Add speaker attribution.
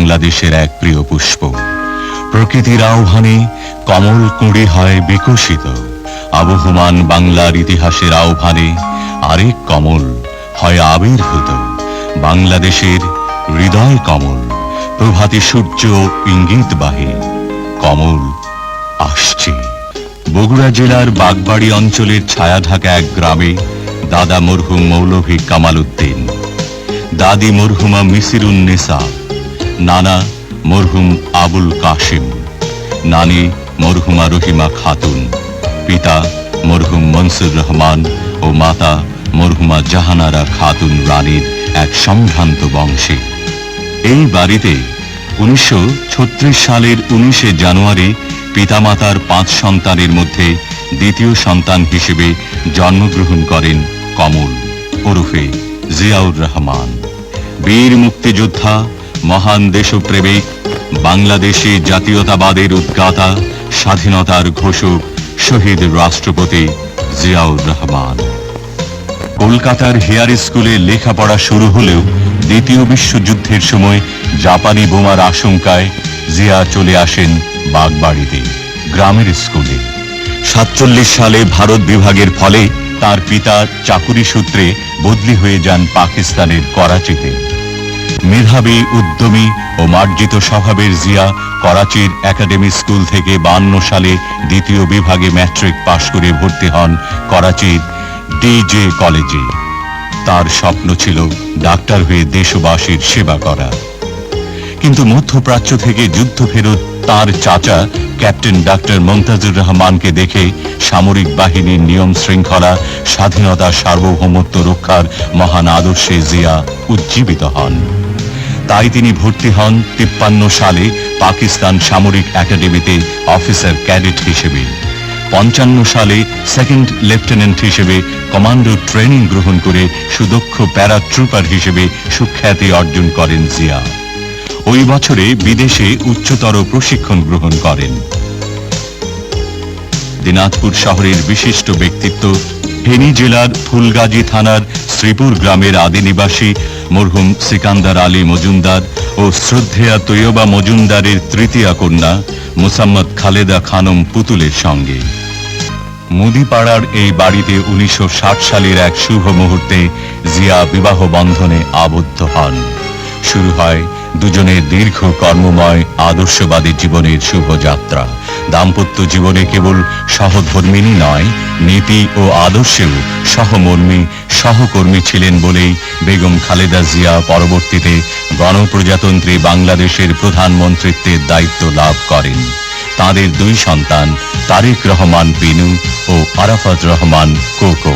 Speaker 1: বাংলাদেশের এক প্রিয় পুষ্প। প্রকৃতির আহ্বানে কমল কুঁড়ি হয় বিকশিত, আবহমান বাংলার ইতিহাসের আহ্বানে আরেক কমল হয় আবির্ভূত। বাংলাদেশের হৃদয় কমল, প্রভাতী সূর্য ইঙ্গিতবাহী, কমল আসছে। বগুড়া জেলার বাগবাড়ি অঞ্চলের ছায়াঢাকা এক গ্রামে দাদা মরহুম মৌলভী কামাল উদ্দিন, দাদি মরহুমা মিসিরুন্নেসা, নানা মরহুম আবুল কাশিম, নানি মরহুমা রহিমা খাতুন, পিতা মরহুম মনসুর রহমান ও মাতা মরহুমা জাহানারা খাতুন রানীর এক সম্ভ্রান্ত বংশে। এই বাড়িতে 1936 সালের 19 জানুয়ারি পিতামাতার 5 সন্তানের মধ্যে দ্বিতীয় সন্তান হিসেবে জন্মগ্রহণ করেন কমল ওরফে জিয়াউর রহমান। বীর মুক্তিযোদ্ধা, মহান দেশপ্রেমিক, বাংলাদেশে জাতীয়তাবাদের উদ্গাতা, স্বাধীনতার ঘোষক, শহীদ রাষ্ট্রপতি জিয়াউর রহমান। কলকাতার হেয়ার স্কুলে লেখাপড়া শুরু হলেও দ্বিতীয় বিশ্বযুদ্ধের সময় জাপানি বোমার আশঙ্কায় জিয়া চলে আসেন বাগবাড়িতে গ্রামের স্কুলে। 47 সালে ভারত বিভাগের ফলে তার পিতা চাকুরি সূত্রে বদলি হয়ে যান পাকিস্তানের করাচিতে। মেধাবী, উদ্যমী ও মার্জিত স্বভাবের জিয়া করাচির একাডেমি স্কুল থেকে 52 সালে দ্বিতীয় বিভাগে ম্যাট্রিক পাশ করে ভর্তি হন করাচির ডিজে কলেজে। তার স্বপ্ন ছিল ডাক্তার হয়ে দেশবাসীর সেবা করা। কিন্তু মধ্যপ্রাচ্য থেকে যুদ্ধ ফেরত তার চাচা ক্যাপ্টেন ডাক্তার মমতাজুর রহমানকে দেখে সামরিক বাহিনীর নিয়ম শৃঙ্খলা, স্বাধীনতা, সার্বভৌমত্ব রক্ষার মহান আদর্শে জিয়া উজ্জীবিত হন। তাই তিনি ভর্তি হন 53 সালে পাকিস্তান সামরিক একাডেমিতে অফিসার ক্যাডেট হিসেবে। 55 সালে সেকেন্ড লেফটেন্যান্ট হিসেবে কমান্ডো ট্রেনিং গ্রহণ করে সুদক্ষ প্যারাট্রুপার হিসেবে সুখ্যাতি অর্জন করেন জিয়া। ওই বছরে বিদেশে উচ্চতর প্রশিক্ষণ গ্রহণ করেন। দিনাজপুর শহরের বিশিষ্ট ব্যক্তিত্ব, ফেনী জেলার ফুলগাজী থানার শ্রীপুর গ্রামের আদি নিবাসী মরহুম সিকান্দার আলী মজুমদার ও শ্রদ্ধেয়া তৈয়বা মজুমদারের তৃতীয়া কন্যা মুসাম্মদ খালেদা খানম পুতুলের সঙ্গে মুদিপাড়ার এই বাড়িতে 1960 সালের এক শুভ মুহূর্তে জিয়া বিবাহ বন্ধনে আবদ্ধ হন। শুরু হয় দুজনের দীর্ঘ কর্মময় আদর্শবাদী জীবনের শুভযাত্রা। দাম্পত্য জীবনে কেবল সহধর্মিনী নয়, নীতি ও আদর্শেও সহকর্মী ছিলেন বলেই বেগম খালেদা জিয়া পরবর্তীতে গণপ্রজাতন্ত্রী বাংলাদেশের প্রধানমন্ত্রীত্বের দায়িত্ব লাভ করেন। তাদের 2 সন্তান তারেক রহমান পিনু ও আরাফাত রহমান কোকো।